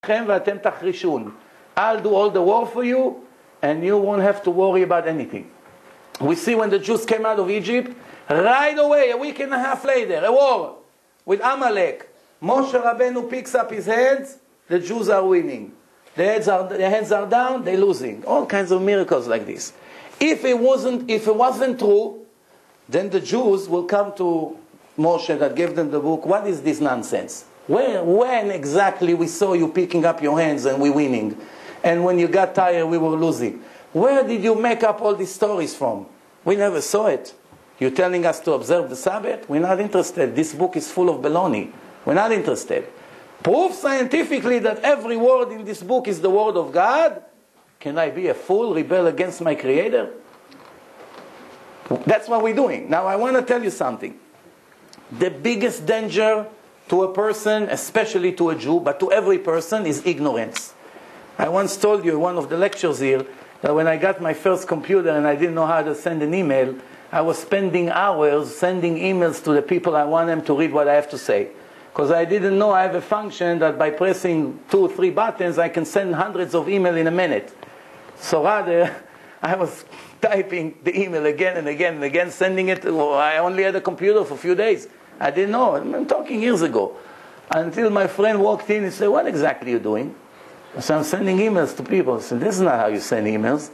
ואתם תחרישון. I'll do all the war for you, and you won't have to worry about anything. We see when the Jews came out of Egypt, right away, a week and a half later, a war with Amalek. Moshe Rabbeinu picks up his heads, the Jews are winning. Their heads are down, they're losing. All kinds of miracles like this. If it wasn't true, then the Jews will come to Moshe that gave them the book. What is this nonsense? When exactly we saw you picking up your hands and we winning? And when you got tired, we were losing. Where did you make up all these stories from? We never saw it. You're telling us to observe the Sabbath? We're not interested. This book is full of baloney. We're not interested. Prove scientifically that every word in this book is the word of God. Can I be a fool, rebel against my Creator? That's what we're doing. Now I want to tell you something. The biggest danger to a person, especially to a Jew, but to every person, is ignorance. I once told you in one of the lectures here that when I got my first computer and I didn't know how to send an email, I was spending hours sending emails to the people I want them to read what I have to say. Because I didn't know I have a function that by pressing 2 or 3 buttons I can send hundreds of emails in a minute. So rather, I was typing the email again and again and again, sending it. I only had a computer for a few days. I didn't know. I'm talking years ago. Until my friend walked in and said, "What exactly are you doing?" I said, "I'm sending emails to people." I said, "This is not how you send emails.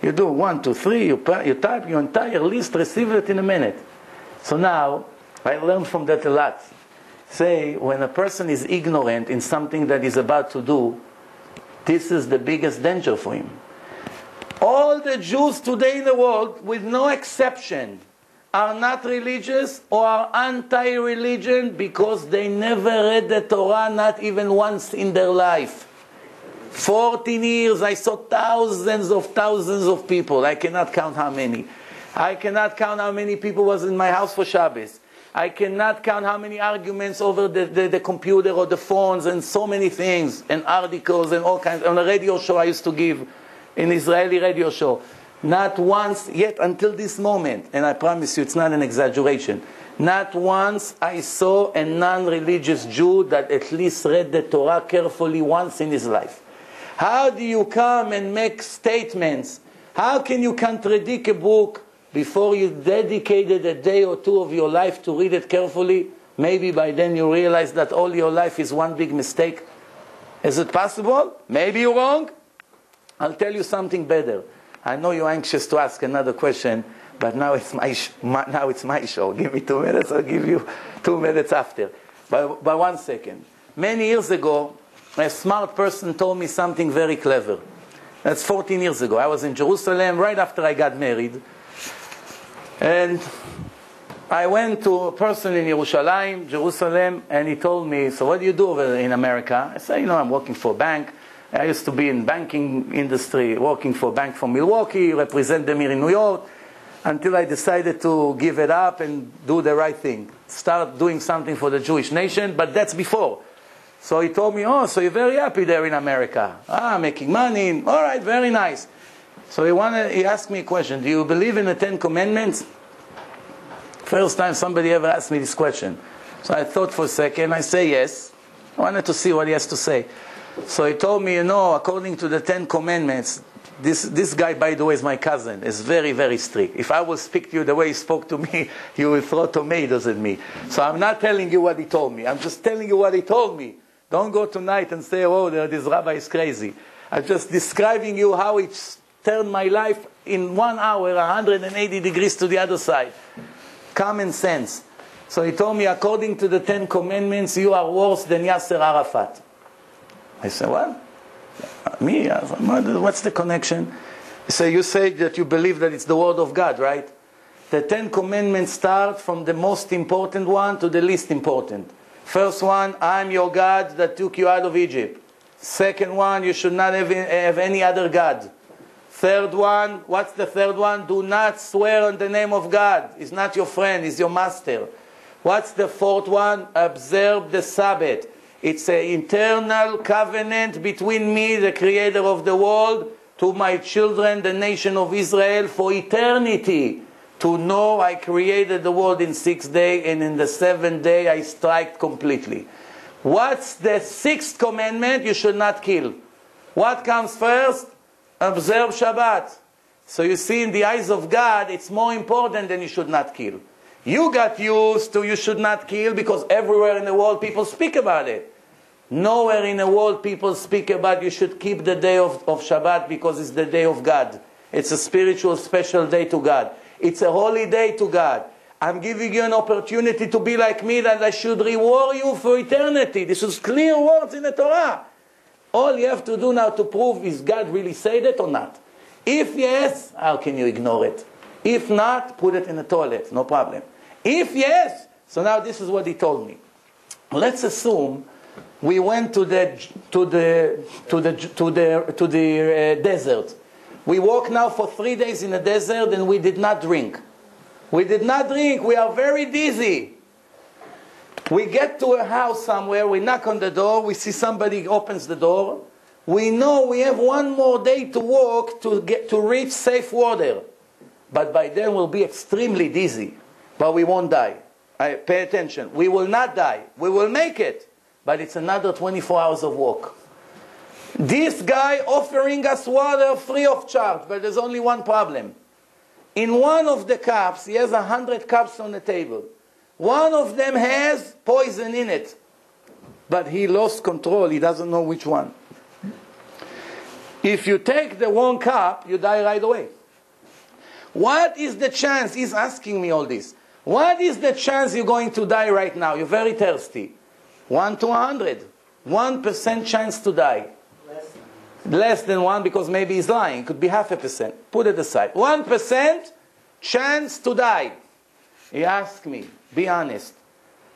You do 1, 2, 3, you type your entire list, receive it in a minute." So now, I learned from that a lot. Say, when a person is ignorant in something that he's about to do, this is the biggest danger for him. All the Jews today in the world, with no exception, are not religious or are anti-religion because they never read the Torah, not even once in their life. 14 years, I saw thousands of people. I cannot count how many. I cannot count how many people was in my house for Shabbos. I cannot count how many arguments over the computer or the phones and so many things and articles and all kinds. On a radio show I used to give, an Israeli radio show. Not once yet until this moment, and I promise you it's not an exaggeration, not once I saw a non-religious Jew that at least read the Torah carefully once in his life. How do you come and make statements? How can you contradict a book before you dedicated a day or two of your life to read it carefully? Maybe by then you realize that all your life is one big mistake. Is it possible? Maybe you're wrong. I'll tell you something better. I know you're anxious to ask another question, but now it's my show. Give me 2 minutes, I'll give you 2 minutes after. But 1 second. Many years ago, a smart person told me something very clever. That's 14 years ago. I was in Jerusalem right after I got married. And I went to a person in Jerusalem, and he told me, "So what do you do over in America?" I said, "I'm working for a bank. I used to be in banking industry, working for a bank from Milwaukee, represent them here in New York, until I decided to give it up and do the right thing. Start doing something for the Jewish nation, but that's before." So he told me, "Oh, so you're very happy there in America. Making money. All right, very nice." So he asked me a question. "Do you believe in the 10 Commandments?" First time somebody ever asked me this question. So I thought for a second. I say yes. I wanted to see what he has to say. So he told me, according to the 10 Commandments, this guy, by the way, is my cousin, is very, very strict. If I will speak to you the way he spoke to me, you will throw tomatoes at me. So I'm not telling you what he told me. I'm just telling you what he told me. Don't go tonight and say, "Oh, this rabbi is crazy." I'm just describing you how it turned my life in 1 hour, 180 degrees to the other side. Common sense. So he told me, according to the 10 Commandments, you are worse than Yasser Arafat. I said, "What? Me? What's the connection?" He said, "You say that you believe that it's the word of God, right? The 10 Commandments start from the most important one to the least important. First one, I'm your God that took you out of Egypt. Second one, you should not have any other God. Third one, what's the third one? Do not swear on the name of God. He's not your friend, he's your master. What's the fourth one? Observe the Sabbath. It's an internal covenant between me, the creator of the world, to my children, the nation of Israel, for eternity. To know I created the world in 6 days, and in the 7th day I strike completely. What's the 6th commandment? You should not kill. What comes first? Observe Shabbat. So you see, in the eyes of God, it's more important than you should not kill. You got used to you should not kill because everywhere in the world people speak about it. Nowhere in the world people speak about you should keep the day of Shabbat because it's the day of God. It's a spiritual special day to God. It's a holy day to God. I'm giving you an opportunity to be like me, that I should reward you for eternity. This is clear words in the Torah. All you have to do now to prove is God really said it or not. If yes, how can you ignore it? If not, put it in the toilet, no problem. If yes, so now this is what he told me. Let's assume we went to the desert. We walk now for 3 days in the desert and we did not drink. We did not drink. We are very dizzy. We get to a house somewhere. We knock on the door. We see somebody opens the door. We know we have 1 more day to walk to reach safe water. But by then we'll be extremely dizzy. But we won't die. Pay attention. We will not die. We will make it. But it's another 24 hours of walk. This guy offering us water free of charge. But there's only one problem. In one of the cups, he has 100 cups on the table. One of them has poison in it. But he lost control. He doesn't know which one. If you take the wrong cup, you die right away. What is the chance? He's asking me all this. What is the chance you're going to die right now? You're very thirsty. 1 to 100. 1% chance to die. Less than 1 because maybe he's lying. It could be 0.5%. Put it aside. 1% chance to die. He asked me, be honest.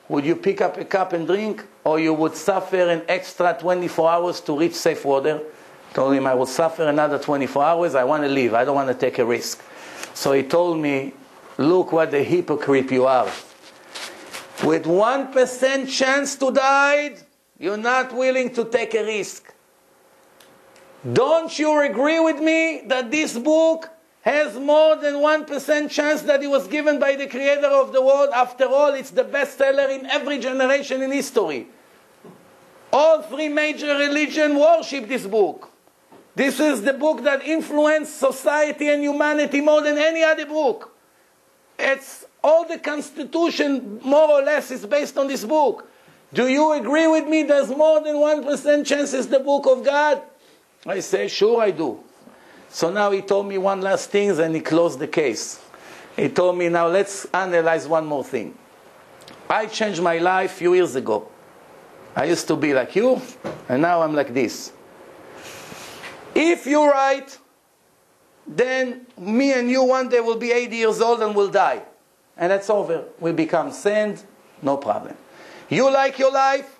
Would you pick up a cup and drink? Or you would suffer an extra 24 hours to reach safe water? Told him I will suffer another 24 hours. I want to leave. I don't want to take a risk. So he told me, look what a hypocrite you are. With 1% chance to die, you're not willing to take a risk. Don't you agree with me that this book has more than 1% chance that it was given by the creator of the world? After all, it's the bestseller in every generation in history. All 3 major religions worship this book. This is the book that influenced society and humanity more than any other book. It's all the Constitution, more or less, is based on this book. Do you agree with me there's more than 1% chance it's the book of God? I say, sure I do. So now he told me one last thing and he closed the case. He told me, now let's analyze one more thing. I changed my life a few years ago. I used to be like you, and now I'm like this. If you're right, then me and you one day will be 80 years old and will die. And that's over. We become sand, no problem. You like your life?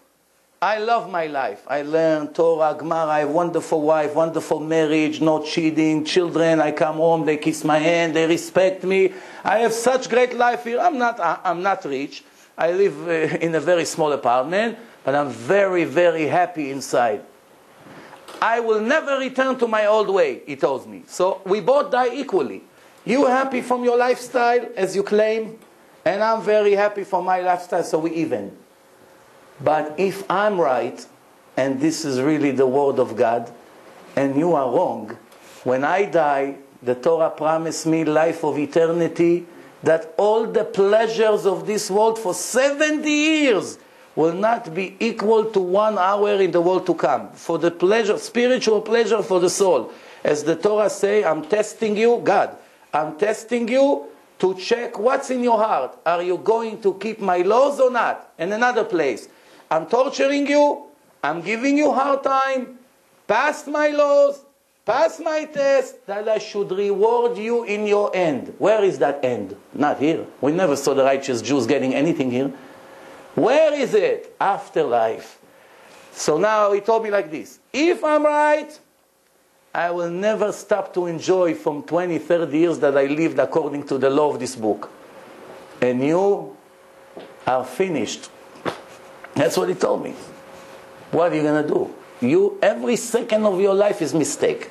I love my life. I learn Torah, Gemara, I have wonderful wife, wonderful marriage, no cheating, children, I come home, they kiss my hand, they respect me. I have such great life here. I'm not rich. I live in a very small apartment, but I'm very, very happy inside. I will never return to my old way, he told me. So we both die equally. You happy from your lifestyle, as you claim, and I'm very happy from my lifestyle, so we even. But if I'm right, and this is really the word of God, and you are wrong, when I die, the Torah promised me life of eternity, that all the pleasures of this world for 70 years will not be equal to 1 hour in the world to come. For the pleasure, spiritual pleasure for the soul. As the Torah say, I'm testing you, God, I'm testing you to check what's in your heart. Are you going to keep my laws or not? In another place. I'm torturing you. I'm giving you hard time. Pass my laws. Pass my test. That I should reward you in your end. Where is that end? Not here. We never saw the righteous Jews getting anything here. Where is it? Afterlife. So now he told me like this. If I'm right, I will never stop to enjoy from 20, 30 years that I lived according to the law of this book. And you are finished. That's what he told me. What are you going to do? Every second of your life is mistake.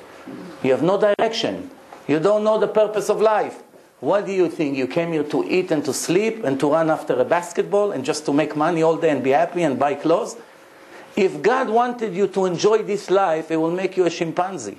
You have no direction. You don't know the purpose of life. What do you think? You came here to eat and to sleep and to run after a basketball and just to make money all day and be happy and buy clothes? If God wanted you to enjoy this life, it will make you a chimpanzee.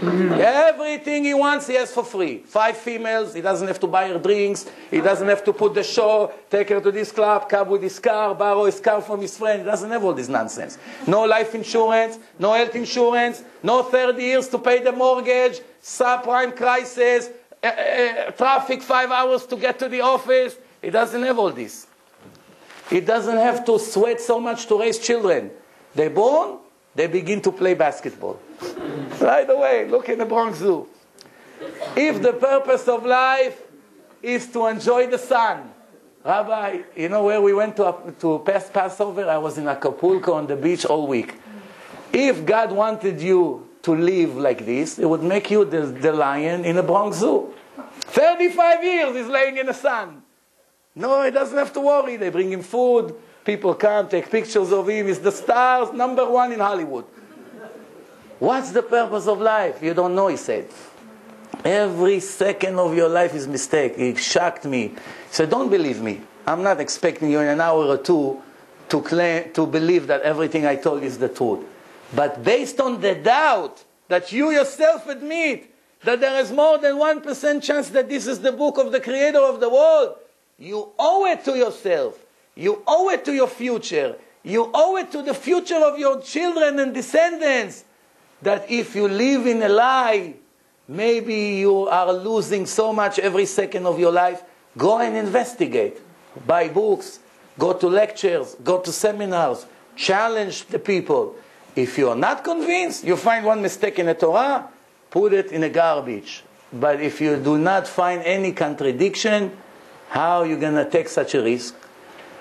Everything he wants, he has for free. 5 females, he doesn't have to buy her drinks, he doesn't have to put the show, take her to this club, cab with his car, borrow his car from his friend. He doesn't have all this nonsense. No life insurance, no health insurance, no 30 years to pay the mortgage, subprime crisis, traffic 5 hours to get to the office. He doesn't have all this. He doesn't have to sweat so much to raise children. They're born, they begin to play basketball. Right away, look in the Bronx Zoo. If the purpose of life is to enjoy the sun, Rabbi, you know where we went to Passover? I was in Acapulco on the beach all week. If God wanted you to live like this, it would make you the lion in the Bronx Zoo. 35 years he's laying in the sun. No, he doesn't have to worry. They bring him food. People come, take pictures of him. He's the stars, #1 in Hollywood. What's the purpose of life? You don't know, he said. Every second of your life is a mistake. He shocked me. He said, don't believe me. I'm not expecting you in an hour or two to believe that everything I told you is the truth. But based on the doubt that you yourself admit that there is more than 1% chance that this is the book of the creator of the world, you owe it to yourself. You owe it to your future. You owe it to the future of your children and descendants. That if you live in a lie, maybe you are losing so much every second of your life. Go and investigate. Buy books. Go to lectures. Go to seminars. Challenge the people. If you are not convinced, you find one mistake in the Torah, put it in a garbage. But if you do not find any contradiction, how are you going to take such a risk?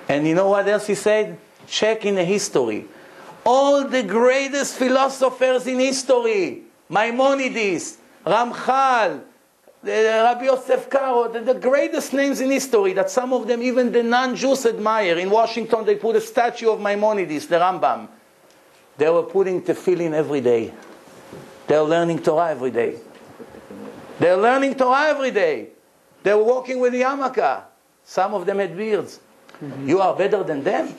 And you know what else he said? Check in the history. All the greatest philosophers in history, Maimonides, Ramchal, Rabbi Yosef Karo, the greatest names in history that some of them, even the non-Jews admire. In Washington, they put a statue of Maimonides, the Rambam. They were putting tefillin every day. They were learning Torah every day. They were learning Torah every day. They were walking with the yarmulke. Some of them had beards. You are better than them?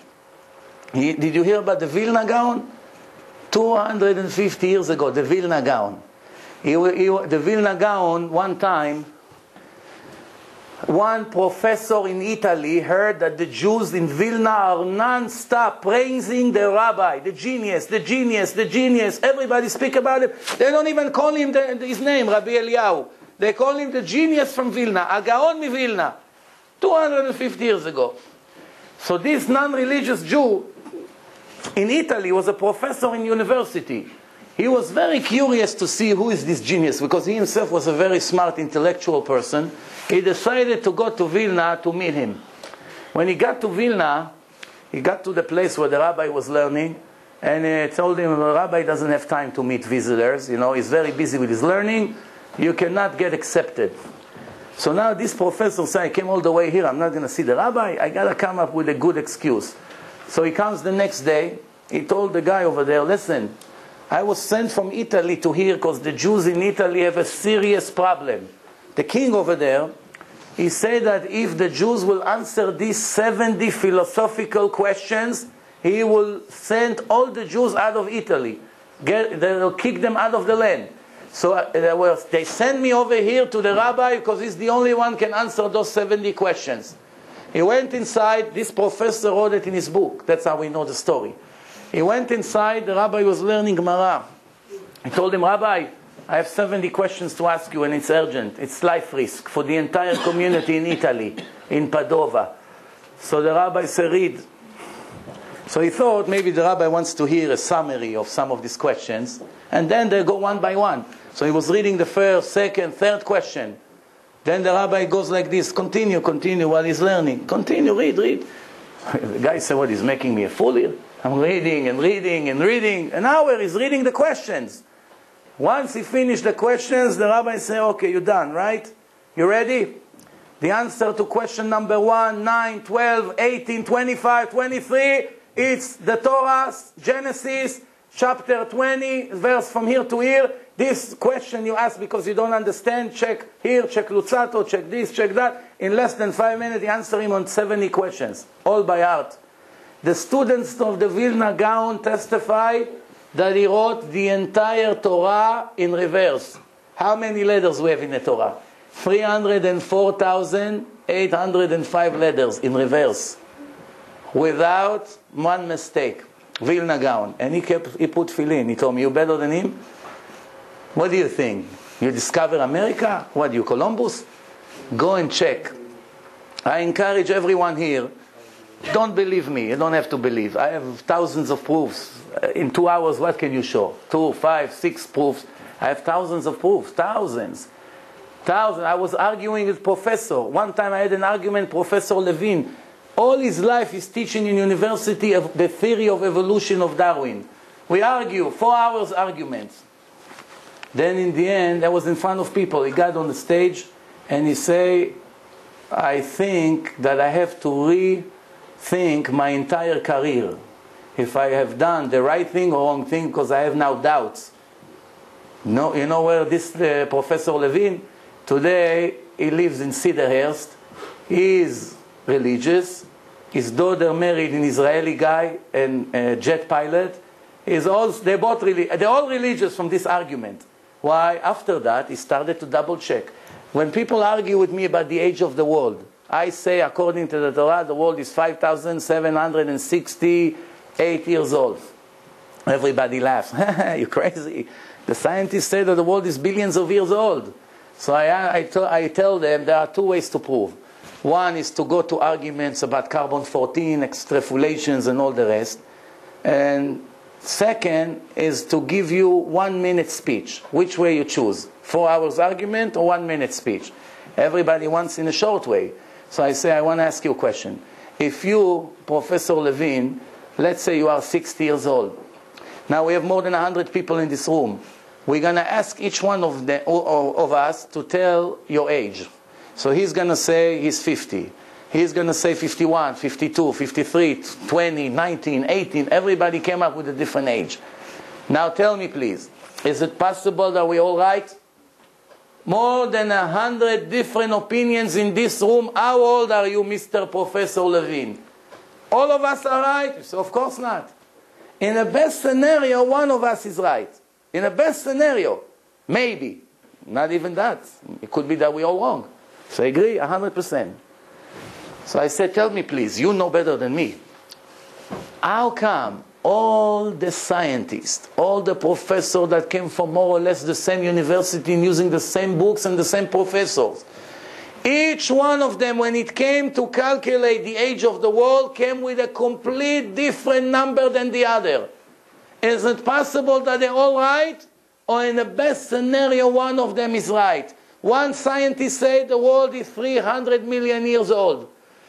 Did you hear about the Vilna Gaon? 250 years ago, the Vilna Gaon. The Vilna Gaon, one time, one professor in Italy heard that the Jews in Vilna are non-stop praising the rabbi, the genius, the genius, the genius. Everybody speak about him. They don't even call him his name, Rabbi Eliyahu. They call him the genius from Vilna, Gaon mi Vilna. 250 years ago. So this non-religious Jew in Italy was a professor in university. He was very curious to see who is this genius, because he himself was a very smart intellectual person. He decided to go to Vilna to meet him. When he got to Vilna, he got to the place where the rabbi was learning, and he told him, the rabbi doesn't have time to meet visitors. You know, he's very busy with his learning. You cannot get accepted. So now this professor said, I came all the way here, I'm not going to see the rabbi, I got to come up with a good excuse. So he comes the next day, he told the guy over there, listen, I was sent from Italy to here because the Jews in Italy have a serious problem. The king over there, he said that if the Jews will answer these 70 philosophical questions, he will send all the Jews out of Italy. They'll kick them out of the land. So they sent me over here to the rabbi because he's the only one can answer those 70 questions. He went inside. This professor wrote it in his book. That's how we know the story. He went inside. The rabbi was learning Gemara. He told him, Rabbi, I have 70 questions to ask you and it's urgent. It's life risk for the entire community in Italy, in Padova. So the rabbi said, read. So he thought maybe the rabbi wants to hear a summary of some of these questions. And then they go one by one. So he was reading the first, second, third question. Then the rabbi goes like this, continue while he's learning. Continue, read. The guy said, what, he's making me a fool here? I'm reading and reading and reading. An hour he's reading the questions. Once he finished the questions, the rabbi said, okay, you're done, right? You ready? The answer to question number 1, 9, 12, 18, 25, 23, it's the Torah, Genesis, chapter 20, verse from here to here. This question you ask because you don't understand, check here, check Luzzato, check this, check that. In less than 5 minutes, you answer him on 70 questions, all by heart. The students of the Vilna Gaon testify that he wrote the entire Torah in reverse. How many letters we have in the Torah? 304,805 letters in reverse, without one mistake. Vilna Gaon. And he put tefillin. He told me, you better than him? What do you think? You discover America? What, you Columbus? Go and check. I encourage everyone here, don't believe me. You don't have to believe. I have thousands of proofs. In 2 hours, what can you show? 2, 5, 6 proofs. I have thousands of proofs. Thousands. I was arguing with professor. One time I had an argument, Professor Levine. All his life he's teaching in university of the theory of evolution of Darwin. We argue, 4 hours arguments. Then in the end, I was in front of people. He got on the stage and he say, I think that I have to rethink my entire career. If I have done the right thing or wrong thing, because I have now doubts. No, you know where this Professor Levine? Today, he lives in Cedarhurst. He is religious. His daughter married an Israeli guy, and a jet pilot. They're all religious from this argument. Why? After that, he started to double check. When people argue with me about the age of the world, I say, according to the Torah, the world is 5,768 years old. Everybody laughs. You're crazy. The scientists say that the world is billions of years old. So I tell them there are 2 ways to prove. One is to go to arguments about carbon-14, extrapolations, and all the rest. And second is to give you 1-minute speech. Which way you choose? 4 hours argument or 1-minute speech? Everybody wants in a short way. So I say, I want to ask you a question. If you, Professor Levine, let's say you are 60 years old. Now we have more than 100 people in this room. We're going to ask each one of us to tell your age. So he's going to say he's 50. He's going to say 51, 52, 53, 20, 19, 18. Everybody came up with a different age. Now tell me, please, is it possible that we're all right? More than 100 different opinions in this room. How old are you, Mr. Professor Levine? All of us are right? So of course not. In the best scenario, one of us is right. In the best scenario, maybe. Not even that. It could be that we're all wrong. So I agree 100%. So I said, tell me please, you know better than me. How come all the scientists, all the professors that came from more or less the same university and using the same books and the same professors, each one of them, when it came to calculate the age of the world, came with a complete different number than the other? Is it possible that they're all right? Or in the best scenario, one of them is right? One scientist said the world is 300 million years old.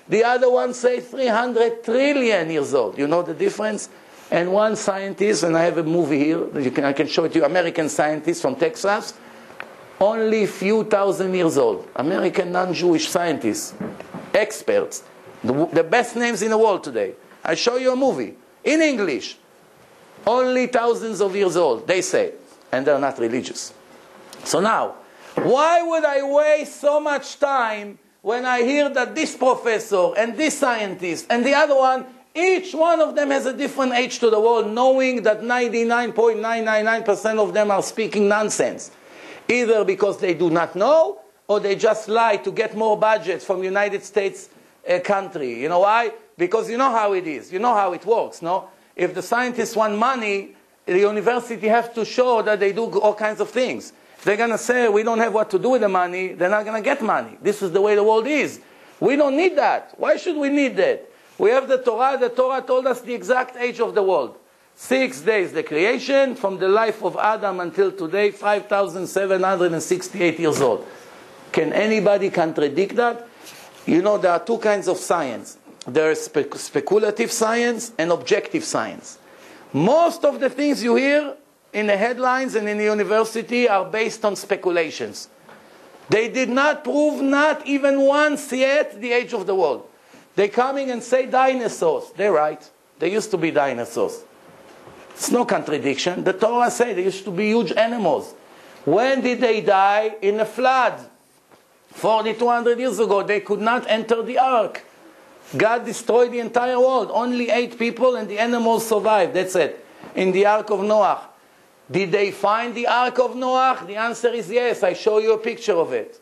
The other one says 300 trillion years old. You know the difference? And one scientist, and I have a movie here, I can show it to you, American scientist from Texas, only a few thousand years old. American non-Jewish scientists, experts, the best names in the world today. I show you a movie, in English. Only thousands of years old, they say. And they're not religious. So now, why would I waste so much time when I hear that this professor and this scientist and the other one, each one of them has a different age to the world, knowing that 99.999% of them are speaking nonsense. Either because they do not know, or they just lie to get more budget from United States country. You know why? Because you know how it is. You know how it works, no? If the scientists want money, the university has to show that they do all kinds of things. If they're going to say, we don't have what to do with the money, they're not going to get money. This is the way the world is. We don't need that. Why should we need that? We have the Torah. The Torah told us the exact age of the world. 6 days, the creation, from the life of Adam until today, 5,768 years old. Can anybody contradict that? You know, there are 2 kinds of science. There is speculative science and objective science. Most of the things you hear in the headlines and in the university are based on speculations. They did not prove, not even once yet, the age of the world. They coming and say dinosaurs. They're right. There used to be dinosaurs. It's no contradiction. The Torah says there used to be huge animals. When did they die? In a flood. 4,200 years ago, they could not enter the ark. God destroyed the entire world. Only 8 people and the animals survived. That's it. In the Ark of Noah. Did they find the Ark of Noah? The answer is yes. I show you a picture of it.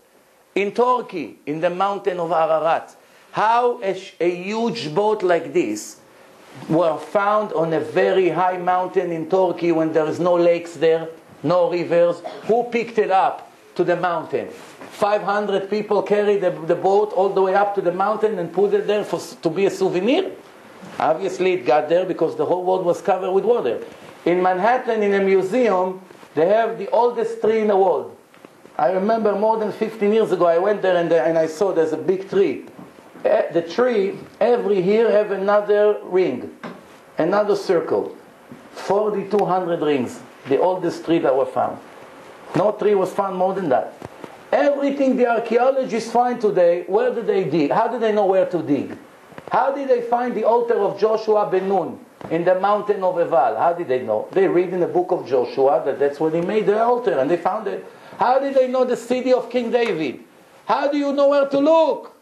In Turkey, in the mountain of Ararat. How a huge boat like this were found on a very high mountain in Turkey when there is no lakes there, no rivers. Who picked it up to the mountain? 500 people carried the boat all the way up to the mountain and put it there to be a souvenir? Obviously it got there because the whole world was covered with water. In Manhattan, in a museum, they have the oldest tree in the world. I remember more than 15 years ago, I went there and I saw there's a big tree. The tree, every year, have another ring, another circle. 4,200 rings, the oldest tree that were found. No tree was found more than that. Everything the archaeologists find today, where did they dig? How do they know where to dig? How did they find the altar of Joshua ben Nun in the mountain of Eval? How did they know? They read in the book of Joshua that that's where they made the altar and they found it. How did they know the city of King David? How do you know where to look?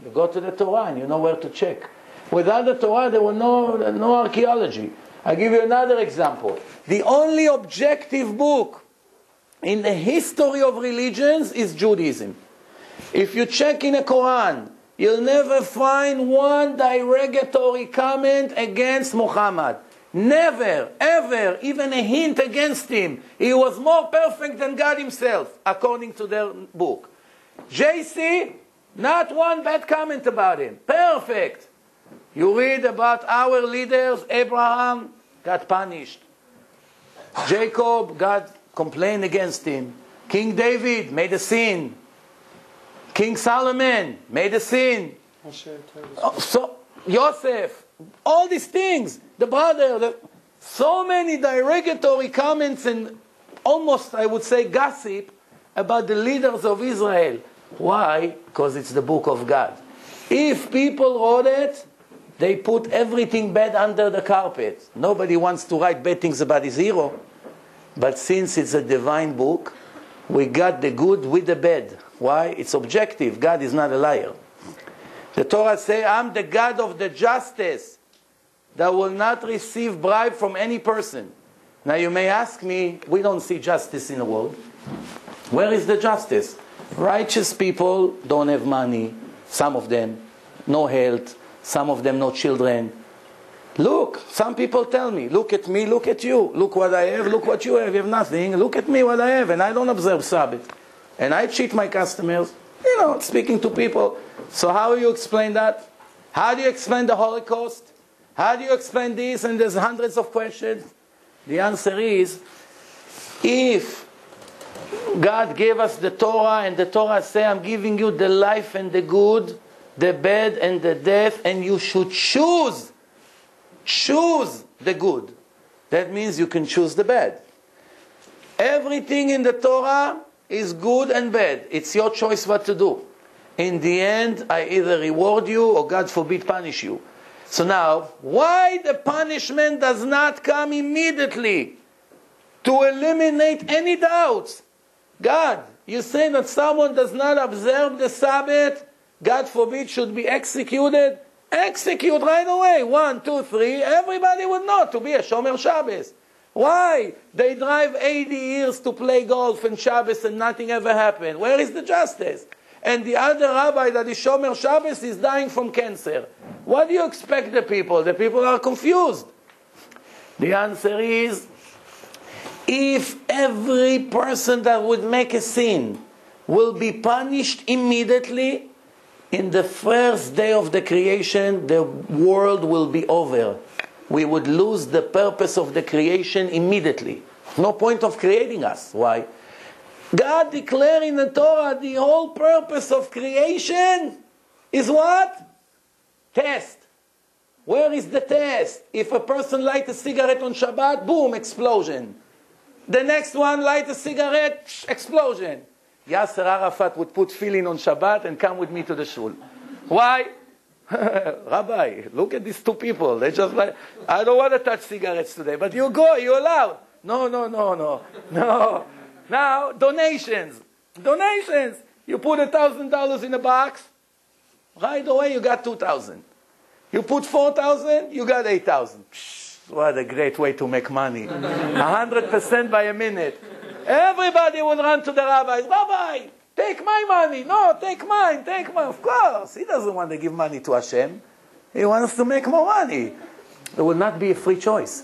You go to the Torah and you know where to check. Without the Torah there was no archaeology. I'll give you another example. The only objective book in the history of religions is Judaism. If you check in the Quran, you'll never find one derogatory comment against Muhammad. Never, ever, even a hint against him. He was more perfect than God himself, according to their book. JC, not one bad comment about him. Perfect. You read about our leaders, Abraham got punished. Jacob, God complained against him. King David made a sin. King Solomon made a sin. So Yosef, all these things, the brother, so many derogatory comments and almost, I would say, gossip about the leaders of Israel. Why? Because it's the book of God. If people wrote it, they put everything bad under the carpet. Nobody wants to write bad things about his hero. But since it's a divine book, we got the good with the bad. Why? It's objective. God is not a liar. The Torah says, I'm the God of the justice that will not receive bribe from any person. Now you may ask me, we don't see justice in the world. Where is the justice? Righteous people don't have money, some of them, no health, some of them no children. Look, some people tell me, look at me, look at you. Look what I have, look what you have. You have nothing. Look at me, what I have. And I don't observe Sabbath. And I cheat my customers. You know, speaking to people. So how do you explain that? How do you explain the Holocaust? How do you explain this? And there's hundreds of questions. The answer is, if God gave us the Torah and the Torah says, I'm giving you the life and the good, the bad and the death, and you should choose the good. That means you can choose the bad. Everything in the Torah is good and bad. It's your choice what to do. In the end, I either reward you or, God forbid, punish you. So now, why the punishment does not come immediately to eliminate any doubts? God, you say that someone does not observe the Sabbath, God forbid, should be executed? Execute right away. 1, 2, 3. Everybody would know to be a Shomer Shabbos. Why? They drive 80 years to play golf and Shabbos and nothing ever happened. Where is the justice? And the other rabbi that is Shomer Shabbos is dying from cancer. What do you expect the people? The people are confused. The answer is, if every person that would make a sin will be punished immediately, in the first day of the creation, the world will be over. We would lose the purpose of the creation immediately. No point of creating us. Why? God declared in the Torah the whole purpose of creation is what? Test. Where is the test? If a person lights a cigarette on Shabbat, boom, explosion. The next one lights a cigarette, explosion. Yasser Arafat would put tefillin on Shabbat and come with me to the shul. Why? Rabbi, look at these two people. They just like, I don't want to touch cigarettes today, but you go, you're allowed. No. Now, donations. You put $1,000 in a box, right away you got $2,000. You put 4,000, you got 8,000. What a great way to make money. 100% by a minute. Everybody will run to the rabbis. Rabbi, take my money. No, take mine, take mine. Of course, he doesn't want to give money to Hashem. He wants to make more money. There will not be a free choice.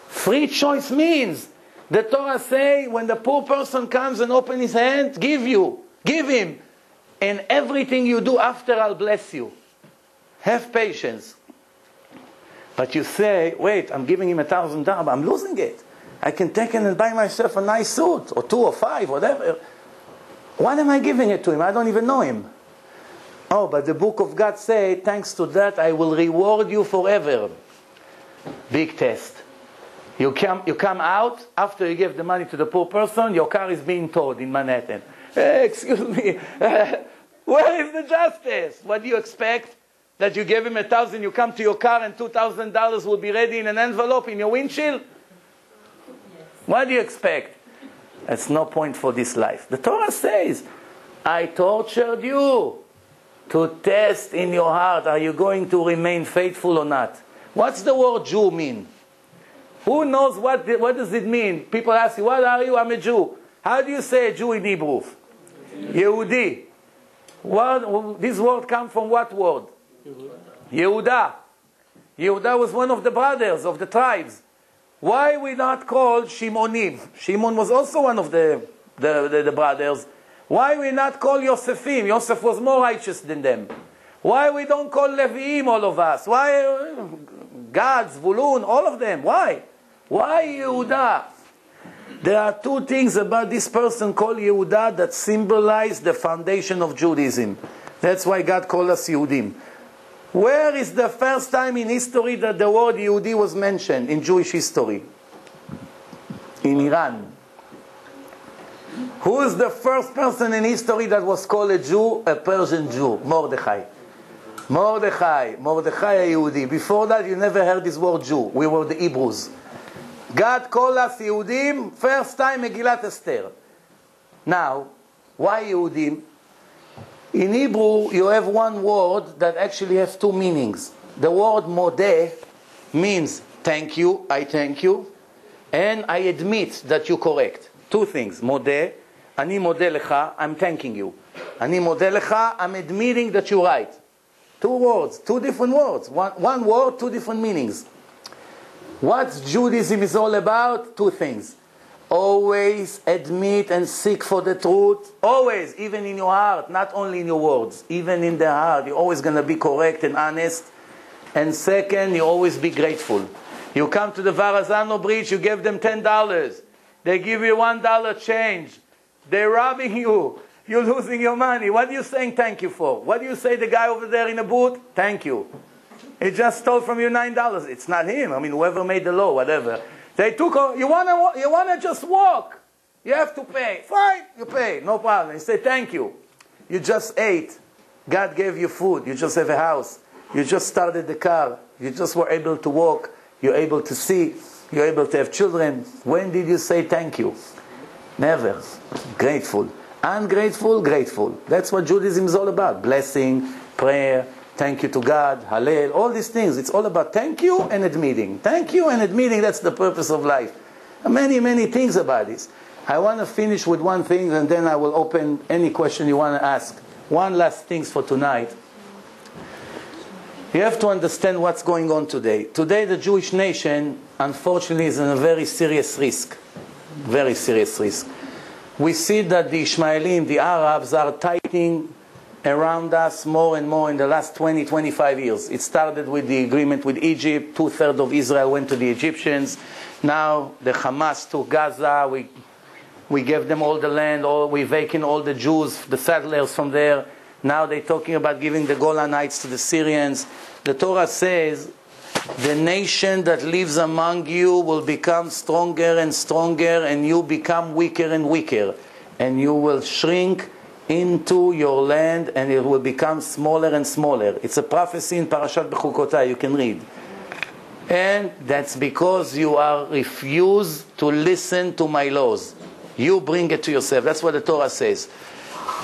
Free choice means, the Torah say, when the poor person comes and opens his hand, give him. And everything you do after, I'll bless you. Have patience. But you say, wait, I'm giving him $1,000, but I'm losing it. I can take it and buy myself a nice suit, or 2 or 5, whatever. Why am I giving it to him? I don't even know him. Oh, but the book of God say, thanks to that, I will reward you forever. Big test. You come out, after you give the money to the poor person, your car is being towed in Manhattan. Hey, excuse me, where is the justice? What do you expect? That you give him 1,000, you come to your car and $2,000 will be ready in an envelope in your windshield? Yes. What do you expect? That's no point for this life. The Torah says, I tortured you to test in your heart, are you going to remain faithful or not? What's the word Jew mean? Who knows what does it mean? People ask you, what are you? I'm a Jew. How do you say a Jew in Hebrew? Yehudi. This word comes from what word? Yehuda. Yehuda was one of the brothers of the tribes. Why we not call Shimonim? Shimon was also one of the brothers. Why we not call Yosefim? Yosef was more righteous than them. Why we don't call Leviim, all of us? Why Gad, Zvulun, all of them? Why? Why Yehuda? There are 2 things about this person called Yehuda that symbolize the foundation of Judaism. That's why God called us Yehudim. Where is the first time in history that the word Yehudi was mentioned in Jewish history? In Iran. Who is the first person in history that was called a Jew, a Persian Jew? Mordechai. Mordechai a Yehudi. Before that, you never heard this word Jew. We were the Hebrews. God called us Yehudim, first time Megillat Esther. Now, why Yehudim? In Hebrew, you have one word that actually has 2 meanings. The word modeh means thank you, I thank you, and I admit that you're correct. 2 things. Modeh, ani modeh lecha, I'm thanking you. Ani modeh lecha, I'm admitting that you're right. 2 words, 2 different words. One word, 2 different meanings. What Judaism is all about? 2 things. Always admit and seek for the truth. Always, even in your heart, not only in your words. Even in the heart, you're always going to be correct and honest. And second, you always be grateful. You come to the Varazano bridge, you give them $10. They give you $1 change. They're robbing you. You're losing your money. What are you saying thank you for? What do you say the guy over there in the booth? Thank you. He just stole from you $9. It's not him. I mean, whoever made the law, whatever. They took, you wanna just walk. You have to pay. Fine, you pay. No problem. You say thank you. You just ate. God gave you food. You just have a house. You just started the car. You just were able to walk. You're able to see. You're able to have children. When did you say thank you? Never. Grateful. Ungrateful, grateful. That's what Judaism is all about. Blessing, prayer, thank you to God, Hallel, all these things. It's all about thank you and admitting. Thank you and admitting, that's the purpose of life. Many, many things about this. I want to finish with one thing and then I will open any question you want to ask. One last thing for tonight. You have to understand what's going on today. Today the Jewish nation, unfortunately, is in a very serious risk. Very serious risk. We see that the Ishmaelim, the Arabs, are tightening around us more and more in the last 20, 25 years. It started with the agreement with Egypt. 2/3 of Israel went to the Egyptians. Now the Hamas took Gaza. We gave them all the land. We vacant all the Jews, the settlers from there. Now they're talking about giving the Golan Heights to the Syrians. The Torah says, the nation that lives among you will become stronger and stronger, and you become weaker and weaker. And you will shrink into your land, and it will become smaller and smaller. It's a prophecy in Parashat Bechukotai, you can read. And that's because you are refused to listen to my laws. You bring it to yourself. That's what the Torah says.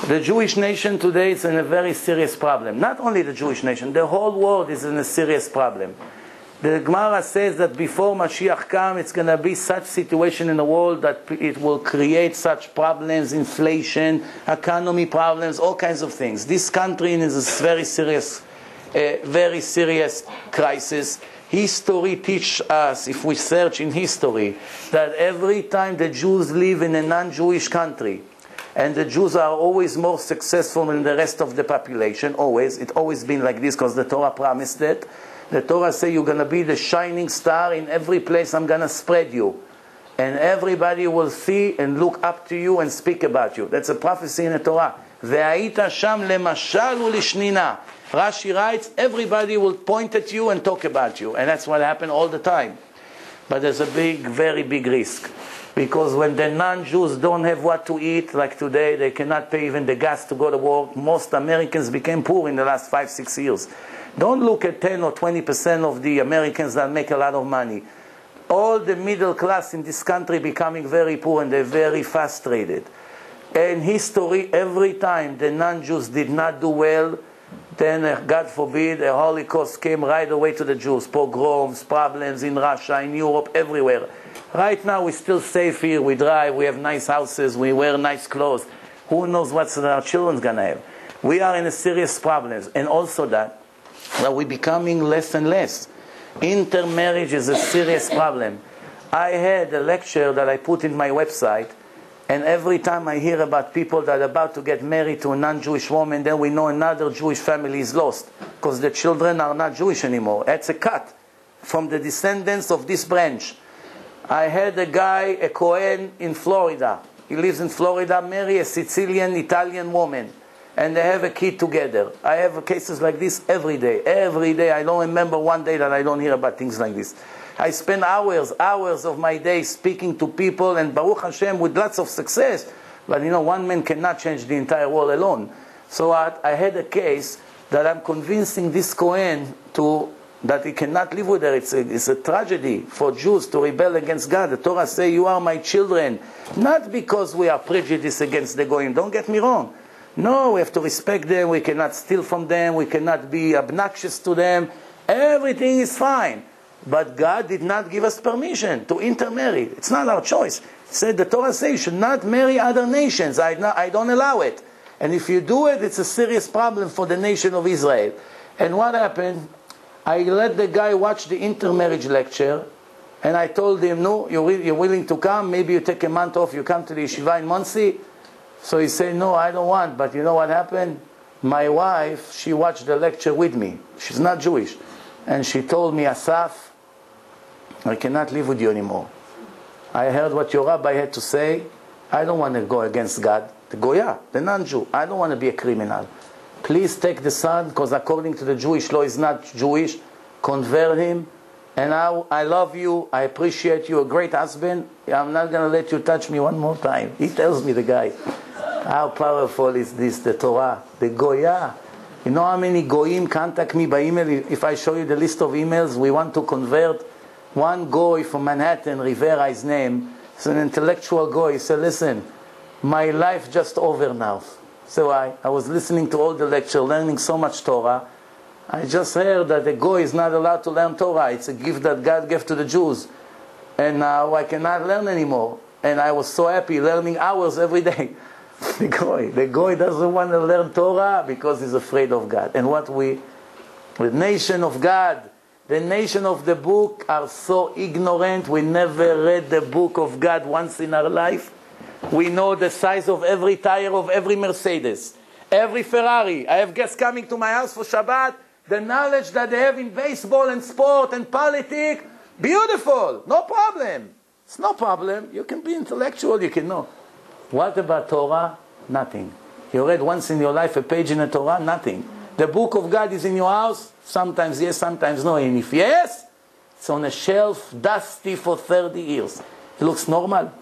The Jewish nation today is in a very serious problem. Not only the Jewish nation, the whole world is in a serious problem. The Gemara says that before Mashiach comes, it's going to be such situation in the world that it will create such problems, inflation, economy problems, all kinds of things. This country is a very serious crisis. History teaches us, if we search in history, that every time the Jews live in a non-Jewish country, and the Jews are always more successful than the rest of the population, always. It's always been like this because the Torah promised it. The Torah says you're going to be the shining star in every place I'm going to spread you. And everybody will see and look up to you and speak about you. That's a prophecy in the Torah. Ve'ayita sham lemashal u'lishnina. Rashi writes, everybody will point at you and talk about you. And that's what happened all the time. But there's a very big risk. Because when the non-Jews don't have what to eat, like today, they cannot pay even the gas to go to work. Most Americans became poor in the last 5-6 years. Don't look at 10 or 20% of the Americans that make a lot of money. All the middle class in this country becoming very poor, and they're very frustrated. In history, every time the non-Jews did not do well, then, God forbid, a Holocaust came right away to the Jews. Pogroms, problems in Russia, in Europe, everywhere. Right now, we're still safe here. We drive, we have nice houses, we wear nice clothes. Who knows what our children's going to have? We are in a serious problems. And also that we're becoming less and less. Intermarriage is a serious problem. I had a lecture that I put in my website, and every time I hear about people that are about to get married to a non-Jewish woman, then we know another Jewish family is lost, because the children are not Jewish anymore. That's a cut from the descendants of this branch. I had a guy, a Kohen in Florida. He lives in Florida, marry a Sicilian Italian woman, and they have a kid together. I have cases like this every day. Every day. I don't remember one day that I don't hear about things like this. I spend hours of my day speaking to people, and Baruch Hashem with lots of success. But one man cannot change the entire world alone. So I had a case that I'm convincing this Kohen that he cannot live with her. It's a tragedy for Jews to rebel against God. The Torah says, you are my children. Not because we are prejudiced against the Goyim. Don't get me wrong. No, we have to respect them. We cannot steal from them. We cannot be obnoxious to them. Everything is fine. But God did not give us permission to intermarry. It's not our choice. The Torah says you should not marry other nations. I don't allow it. And if you do it, it's a serious problem for the nation of Israel. And what happened? I let the guy watch the intermarriage lecture, and I told him, no, you're willing to come? Maybe you take a month off, you come to the yeshiva in Monsey? So he said, no, I don't want. But you know what happened? My wife, she watched the lecture with me. She's not Jewish. And she told me, Asaf, I cannot live with you anymore. I heard what your rabbi had to say. I don't want to go against God. The Goya, the non-Jew. I don't want to be a criminal. Please take the son, because according to the Jewish law, he's not Jewish. Convert him. And I love you. I appreciate you. A great husband. I'm not going to let you touch me one more time. He tells me, the guy. How powerful is this, the Torah? The Goya. You know how many Goyim contact me by email? If I show you the list of emails, we want to convert. One Goy from Manhattan, Rivera, his name. He's an intellectual Goy. He said, listen, my life just over now. So I was listening to all the lecture, learning so much Torah. I just heard that the Goy is not allowed to learn Torah. It's a gift that God gave to the Jews. And now I cannot learn anymore. And I was so happy, learning hours every day. The Goy doesn't want to learn Torah because he's afraid of God. And the nation of God, the nation of the book are so ignorant. We never read the book of God once in our life. We know the size of every tire of every Mercedes, every Ferrari. I have guests coming to my house for Shabbat. The knowledge that they have in baseball and sport and politics, beautiful, no problem. It's no problem. You can be intellectual, you can know. What about Torah? Nothing. You read once in your life a page in the Torah? Nothing. The book of God is in your house? Sometimes yes, sometimes no. And if yes, it's on a shelf, dusty for 30 years. It looks normal.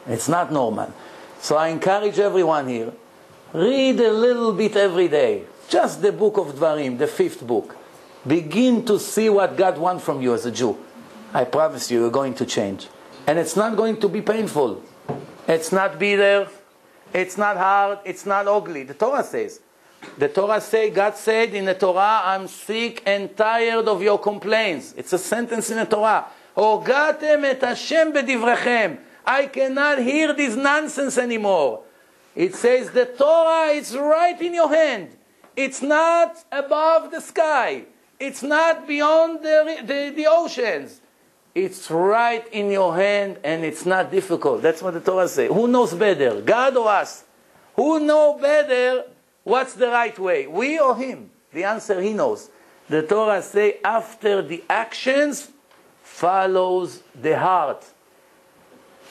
It's not normal. So I encourage everyone here, read a little bit every day. Just the book of Dvarim, the 5th book. Begin to see what God wants from you as a Jew. I promise you, you're going to change. And it's not going to be painful. It's not bitter. It's not hard. It's not ugly. The Torah says. The Torah say, God said in the Torah, I'm sick and tired of your complaints. It's a sentence in the Torah. Hogatem et Hashem bedivrechem. I cannot hear this nonsense anymore. It says the Torah is right in your hand. It's not above the sky. It's not beyond the oceans. It's right in your hand and it's not difficult. That's what the Torah says. Who knows better, God or us? Who knows better what's the right way? We or him? The answer, he knows. The Torah says after the actions follows the heart.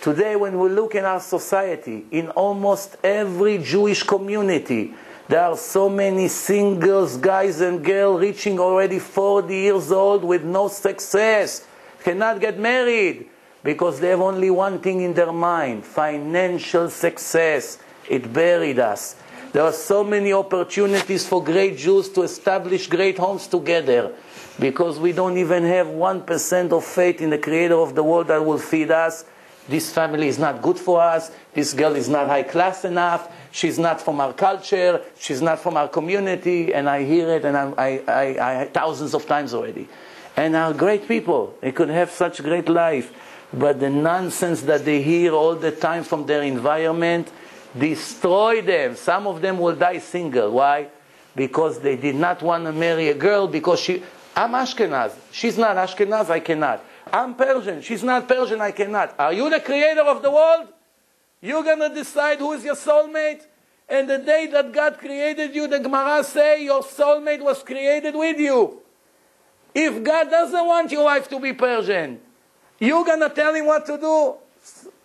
Today when we look in our society, in almost every Jewish community, there are so many singles, guys and girls reaching already 40 years old with no success, cannot get married, because they have only one thing in their mind, financial success. It buried us. There are so many opportunities for great Jews to establish great homes together, because we don't even have 1% of faith in the Creator of the world that will feed us. This family is not good for us. This girl is not high class enough. She's not from our culture. She's not from our community. And I hear it, and I thousands of times already. And are great people. They could have such great life. But the nonsense that they hear all the time from their environment destroy them. Some of them will die single. Why? Because they did not want to marry a girl because I'm Ashkenaz. She's not Ashkenaz, I cannot. I'm Persian. She's not Persian, I cannot. Are you the creator of the world? You're going to decide who is your soulmate? And the day that God created you, the Gemara say your soulmate was created with you. If God doesn't want your wife to be Persian, you're going to tell him what to do?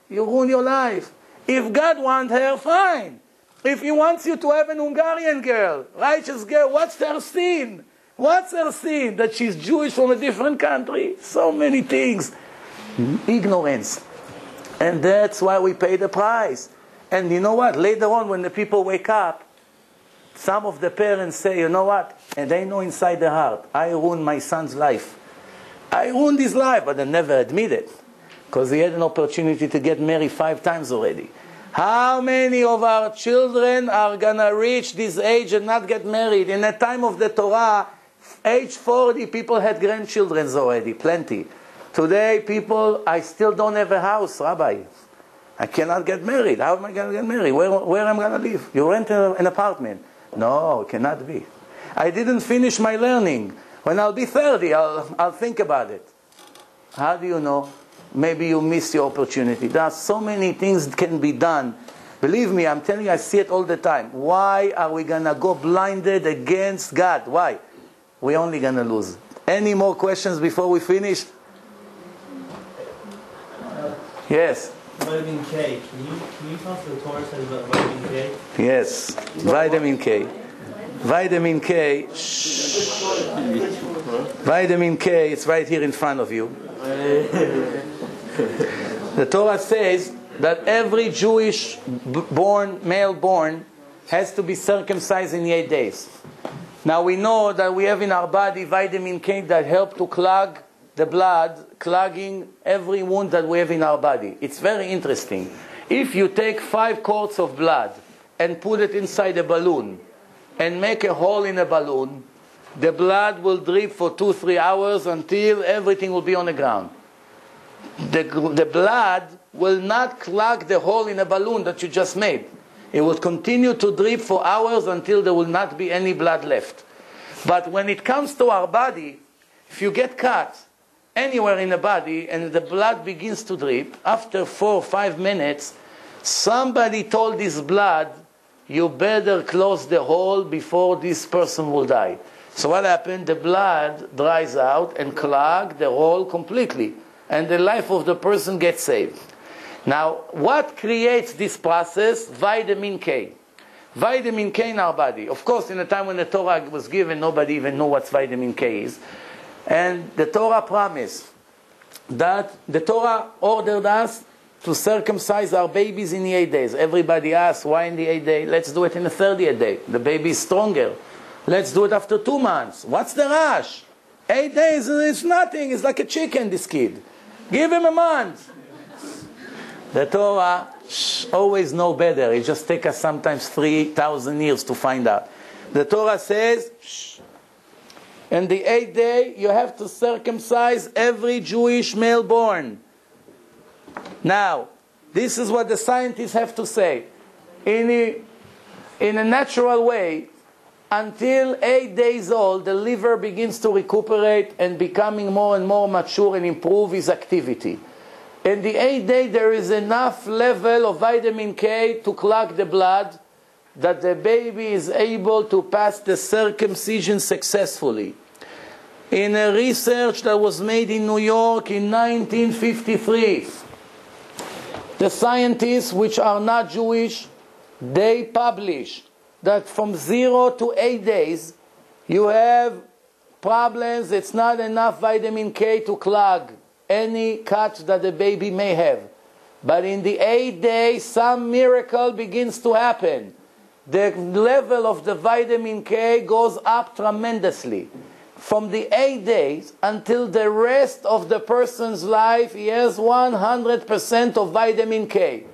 You ruin your life. If God wants her, fine. If he wants you to have an Hungarian girl, righteous girl, what's her sin? What's her sin? That she's Jewish from a different country? So many things. Ignorance. And that's why we pay the price. And you know what? Later on, when the people wake up, some of the parents say, you know what? And they know inside their heart, I ruined my son's life. I ruined his life, but they never admit it. Because he had an opportunity to get married 5 times already. How many of our children are going to reach this age and not get married? In the time of the Torah, age 40, people had grandchildren already, plenty. Today, people, I still don't have a house, Rabbi. I cannot get married. How am I going to get married? Where am I going to live? You rent an apartment. No, it cannot be. I didn't finish my learning. When I'll be 30, I'll think about it. How do you know? Maybe you missed your opportunity. There are so many things that can be done. Believe me, I'm telling you, I see it all the time. Why are we going to go blinded against God? Why? We're only going to lose. Any more questions before we finish? Yes. Vitamin K. Can you talk to the Torah says about vitamin K? Yes. Vitamin K. Vitamin K. Vitamin K, it's right here in front of you. The Torah says that every Jewish male born has to be circumcised in 8 days. Now we know that we have in our body vitamin K that help to clog the blood, clogging every wound that we have in our body. It's very interesting. If you take 5 quarts of blood and put it inside a balloon and make a hole in a balloon, the blood will drip for 2-3 hours until everything will be on the ground. The blood will not clog the hole in a balloon that you just made. It will continue to drip for hours until there will not be any blood left. But when it comes to our body, if you get cut anywhere in the body and the blood begins to drip, after 4 or 5 minutes, somebody told this blood, you better close the hole before this person will die. So what happened? The blood dries out and clogs the hole completely. And the life of the person gets saved. Now, what creates this process? Vitamin K. Vitamin K in our body. Of course, in the time when the Torah was given, nobody even knew what vitamin K is. And the Torah promised that the Torah ordered us to circumcise our babies in the 8 days. Everybody asks, why in the 8th day? Let's do it in the 30th day. The baby is stronger. Let's do it after 2 months. What's the rush? 8 days, it's nothing. It's like a chicken, this kid. Give him a month. The Torah always know better. It just takes us sometimes 3,000 years to find out. The Torah says, in the 8th day, you have to circumcise every Jewish male born. Now, this is what the scientists have to say. In a natural way, until 8 days old, the liver begins to recuperate and becoming more and more mature and improve its activity. In the 8th day, there is enough level of vitamin K to clog the blood that the baby is able to pass the circumcision successfully. In a research that was made in New York in 1953, the scientists, which are not Jewish, they published that from 0 to 8 days, you have problems. It's not enough vitamin K to clog any cut that the baby may have. But in the 8th day, some miracle begins to happen. The level of the vitamin K goes up tremendously. From the 8 days until the rest of the person's life, he has 100% of vitamin K.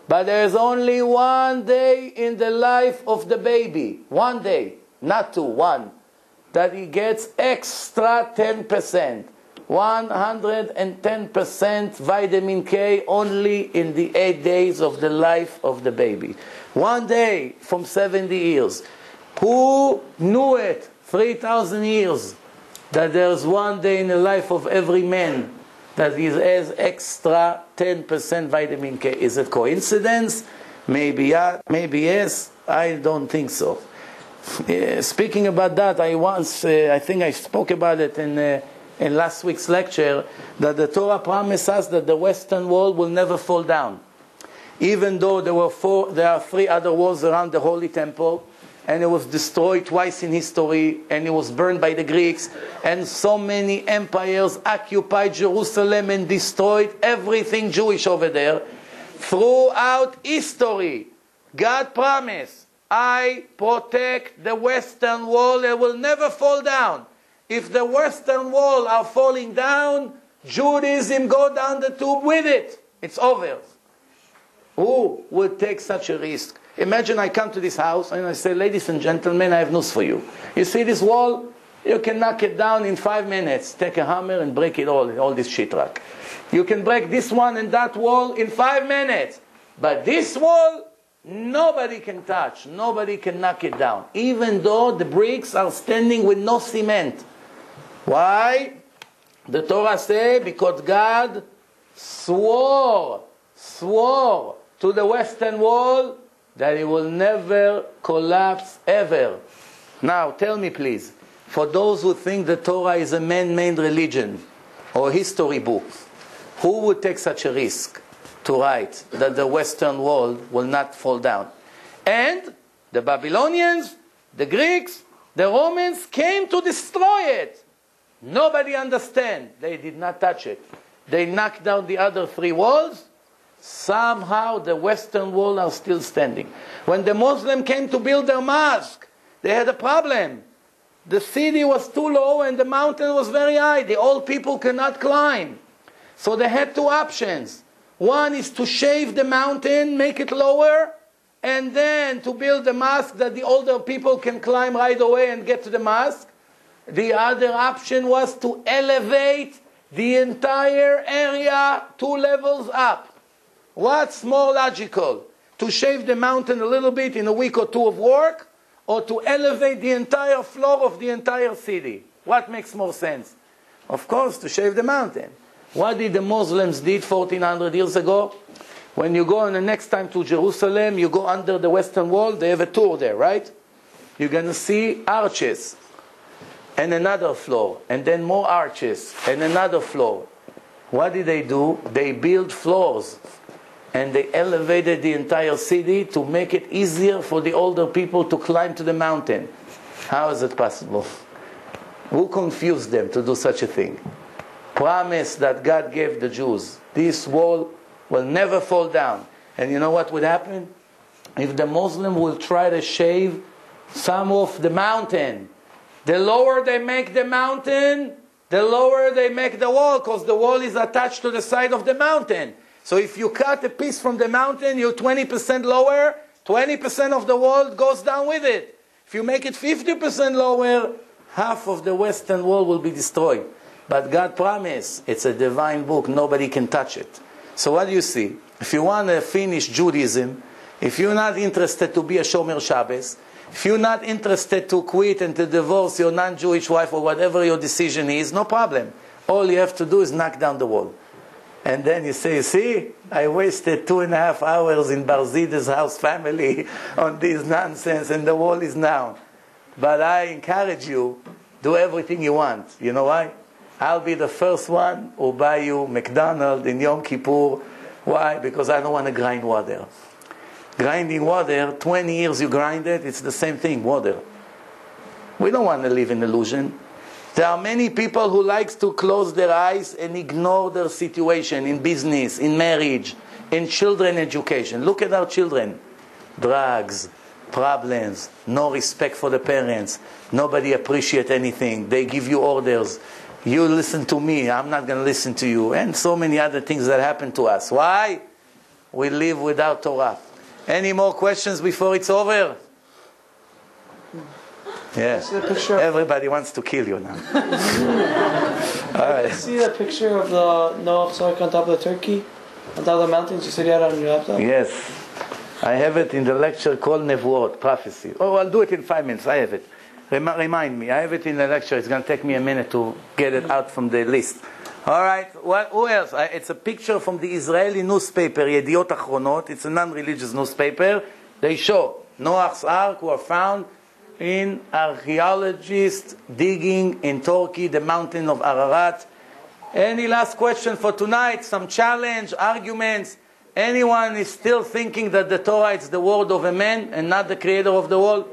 But there's only 1 day in the life of the baby, 1 day, not 2, 1, that he gets extra 10%. 110% vitamin K only in the 8 days of the life of the baby. 1 day from 70 years. Who knew it 3,000 years that there's 1 day in the life of every man that he has extra 10% vitamin K? Is it coincidence? Maybe yeah, maybe yes. I don't think so. Speaking about that, I think I spoke about it in last week's lecture, that the Torah promises us that the Western Wall will never fall down. Even though there are 3 other walls around the Holy Temple, and it was destroyed twice in history, and it was burned by the Greeks, and so many empires occupied Jerusalem and destroyed everything Jewish over there. Throughout history, God promised, I protect the Western Wall, it will never fall down. If the Western Wall are falling down, Judaism go down the tube with it. It's over. Who would take such a risk? Imagine I come to this house and I say, ladies and gentlemen, I have news for you. You see this wall? You can knock it down in 5 minutes. Take a hammer and break it all this shitrack. You can break this one and that wall in 5 minutes. But this wall, nobody can touch. Nobody can knock it down. Even though the bricks are standing with no cement. Why? The Torah says, because God swore to the Western Wall that it will never collapse ever. Now, tell me please, for those who think the Torah is a man-made religion or history book, who would take such a risk to write that the Western Wall will not fall down? And the Babylonians, the Greeks, the Romans came to destroy it. Nobody understands. They did not touch it. They knocked down the other 3 walls. Somehow the Western Wall are still standing. When the Muslims came to build their mosque, they had a problem. The city was too low and the mountain was very high. The old people cannot climb. So they had 2 options. One is to shave the mountain, make it lower, and then to build a mosque that the older people can climb right away and get to the mosque. The other option was to elevate the entire area 2 levels up. What's more logical? To shave the mountain a little bit in a week or 2 of work, or to elevate the entire floor of the entire city? What makes more sense? Of course, to shave the mountain. What did the Muslims did 1400 years ago? When you go on the next time to Jerusalem, you go under the Western Wall, they have a tour there, right? You're going to see arches, and another floor, and then more arches, and another floor. What did they do? They built floors, and they elevated the entire city to make it easier for the older people to climb to the mountain. How is it possible? Who confused them to do such a thing? Promise that God gave the Jews. This wall will never fall down. And you know what would happen? If the Muslim will try to shave some of the mountain, the lower they make the mountain, the lower they make the wall, because the wall is attached to the side of the mountain. So if you cut a piece from the mountain, you're 20% lower, 20% of the world goes down with it. If you make it 50% lower, half of the Western world will be destroyed. But God promised, it's a divine book, nobody can touch it. So what do you see? If you want to finish Judaism, if you're not interested to be a Shomer Shabbos, if you're not interested to quit and to divorce your non-Jewish wife or whatever your decision is, no problem. All you have to do is knock down the wall. And then you say, see, I wasted 2.5 hours in Barzida's house family on this nonsense and the wall is down. But I encourage you, do everything you want. You know why? I'll be the first one who buy you McDonald's in Yom Kippur. Why? Because I don't want to grind water. Grinding water, 20 years you grind it, it's the same thing, water. We don't want to live in illusion. There are many people who likes to close their eyes and ignore their situation in business, in marriage, in children education. Look at our children. Drugs, problems, no respect for the parents, nobody appreciate anything, they give you orders. You listen to me, I'm not going to listen to you. And so many other things that happen to us. Why? We live without Torah. Any more questions before it's over? Yeah. Everybody wants to kill you now. All right. See the picture of the Noah's Ark on top of the turkey? On top of the mountains? You said you had it on your laptop? Yes. I have it in the lecture called Nevuot, prophecy. Oh, I'll do it in 5 minutes. I have it. Remind me. I have it in the lecture. It's going to take me a minute to get it out from the list. All right. Who else? It's a picture from the Israeli newspaper, Yediot Achronot. It's a non-religious newspaper. They show Noah's Ark were found in archaeologists digging in Turkey, the mountain of Ararat. Any last question for tonight? Some challenge, arguments? Anyone is still thinking that the Torah is the word of a man and not the creator of the world?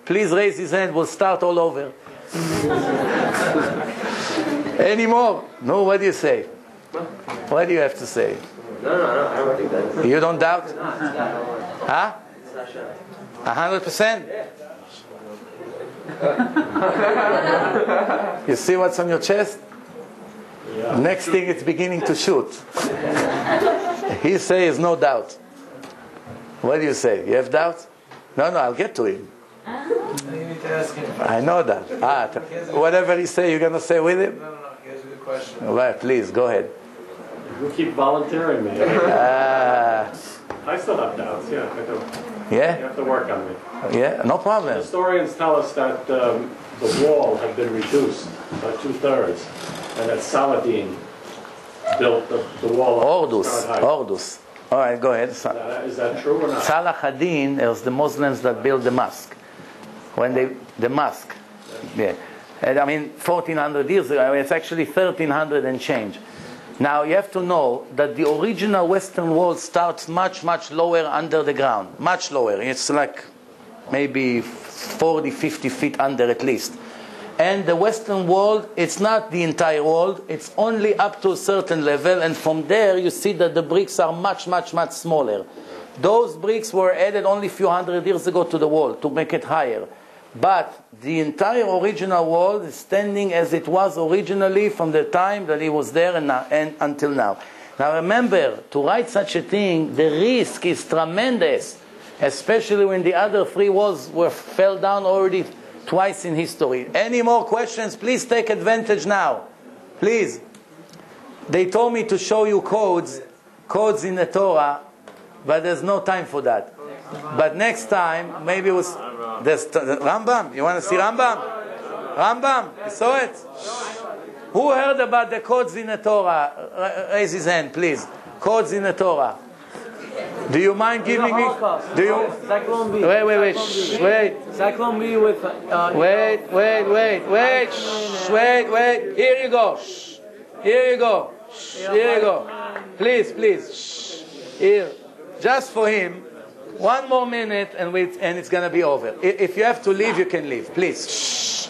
Please raise his hand. We'll start all over. Any more? No, what do you say? What do you have to say? No, I don't think that. You don't doubt? No, it's not. Huh? It's not sure. 100%? You see what's on your chest? Yeah. Next thing, it's beginning to shoot. He says no doubt. What do you say? You have doubt? No, I'll get to him. I know that. Whatever he say, you're going to say with him? No. He has a good question. All right, please, go ahead. You keep volunteering me. I still have doubts, yeah. I do. Yeah? You have to work on me. Yeah, no problem. Historians tell us that the wall had been reduced by 2/3, and that Saladin built the wall. Ordus. All right, go ahead. Is that true or not? Salah ad-Din was the Muslims that built the mosque. The mosque. Yeah. And 1400 years ago, it's actually 1300 and change. Now, you have to know that the original Western wall starts much, much lower under the ground. Much lower. It's like maybe 40, 50 feet under at least. And the Western wall, it's not the entire wall. It's only up to a certain level. And from there, you see that the bricks are much, much, much smaller. Those bricks were added only a few hundred years ago to the wall to make it higher. But the entire original wall is standing as it was originally from the time that it was there and until now. Now remember, to write such a thing, the risk is tremendous, especially when the other 3 walls fell down already twice in history. Any more questions? Please take advantage now. Please. They told me to show you codes in the Torah, but there's no time for that. But next time, maybe there's Rambam. You want to see Rambam? Rambam, you saw it? Who heard about the codes in the Torah? Raise his hand, please. Codes in the Torah. Do you mind giving me? Do you? Wait. Zyklon B with. Wait. Here you go. Please. Here, just for him. 1 more minute and it's going to be over. If you have to leave, you can leave. Please.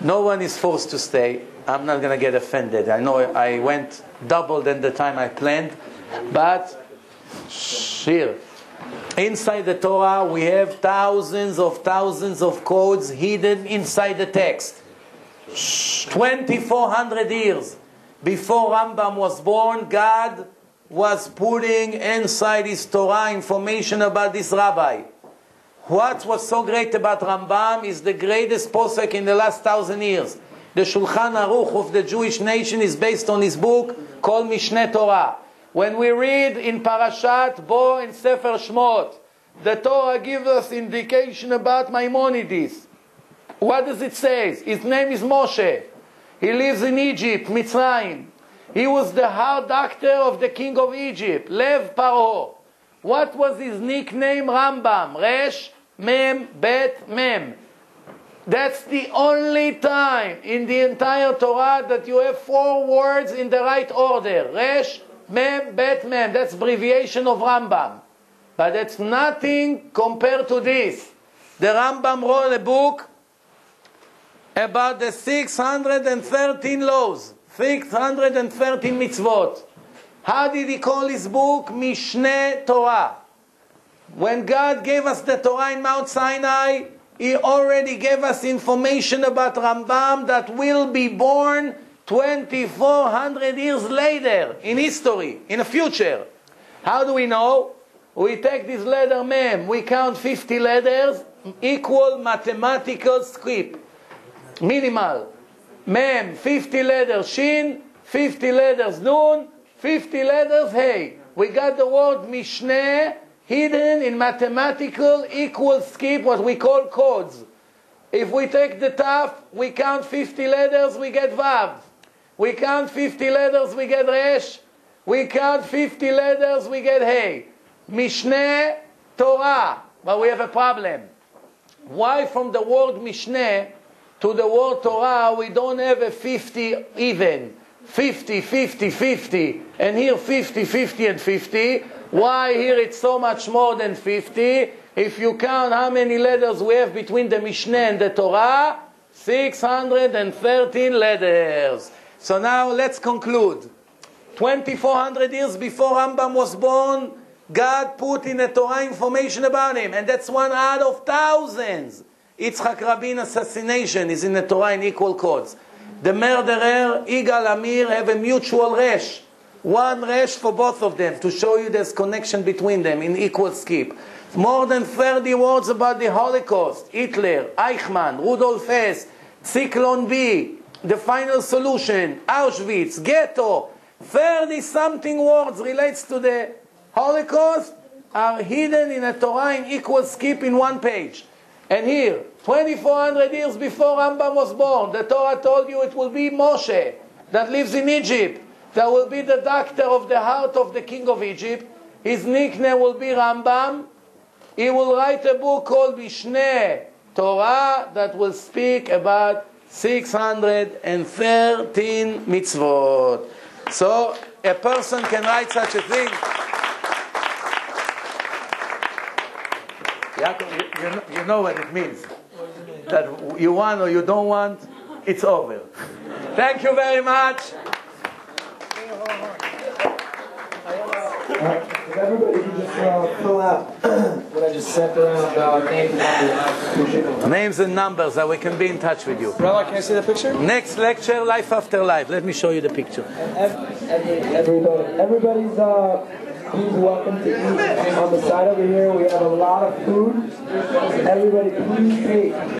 No one is forced to stay. I'm not going to get offended. I know I went double than the time I planned. But here, inside the Torah, we have thousands of codes hidden inside the text. 2,400 years before Rambam was born, God was putting inside his Torah information about this rabbi. What was so great about Rambam is the greatest posek in the last 1,000 years. The Shulchan Aruch of the Jewish nation is based on his book called Mishneh Torah. When we read in Parashat Bo in Sefer Shmot, the Torah gives us indication about Maimonides. What does it say? His name is Moshe. He lives in Egypt, Mitzrayim. He was the heart doctor of the king of Egypt, Lev Paro. What was his nickname? Rambam. Resh, Mem, Bet, Mem. That's the only time in the entire Torah that you have 4 words in the right order. Resh, Mem, Bet, Mem. That's abbreviation of Rambam. But that's nothing compared to this. The Rambam wrote a book about the 613 laws, 613 mitzvot. How did he call his book? Mishneh Torah. When God gave us the Torah in Mount Sinai, He already gave us information about Rambam that will be born 2,400 years later in history, in the future. How do we know? We take this letter Mem, we count 50 letters, equal mathematical script. Minimal. Mem, 50 letters Shin, 50 letters Nun, 50 letters Hey. We got the word Mishneh hidden in mathematical equal skip, what we call codes. If we take the Taf, we count 50 letters, we get Vav. We count 50 letters, we get Resh. We count 50 letters, we get Hey. Mishneh Torah. But we have a problem. Why from the word Mishneh to the word Torah we don't have a 50 even? 50, 50, 50. And here 50, 50 and 50. Why here it's so much more than 50? If you count how many letters we have between the Mishneh and the Torah, 613 letters. So now let's conclude. 2,400 years before Rambam was born, God put in the Torah information about him, and that's one out of thousands. Yitzhak Rabin assassination is in the Torah in equal codes. The murderer, Igal Amir, have a mutual resh. One resh for both of them, to show you there's connection between them in equal skip. More than 30 words about the Holocaust. Hitler, Eichmann, Rudolf Hess, Zyklon B, the final solution, Auschwitz, ghetto. 30-something words relates to the Holocaust are hidden in a Torah in equal skip in one page. And here, 2,400 years before Rambam was born, the Torah told you it will be Moshe that lives in Egypt, that will be the doctor of the heart of the king of Egypt. His nickname will be Rambam. He will write a book called Mishneh Torah that will speak about 613 mitzvot. So a person can write such a thing. You know what it means. That you want or you don't want, it's over. Thank you very much. If everybody could just fill out what I just sent around, names and numbers. Names and numbers, that we can be in touch with you. Rabbi, can I see the picture? Next lecture, Life After Life. Let me show you the picture. Everybody's please welcome to eat on the side over here. We have a lot of food. Everybody please pay.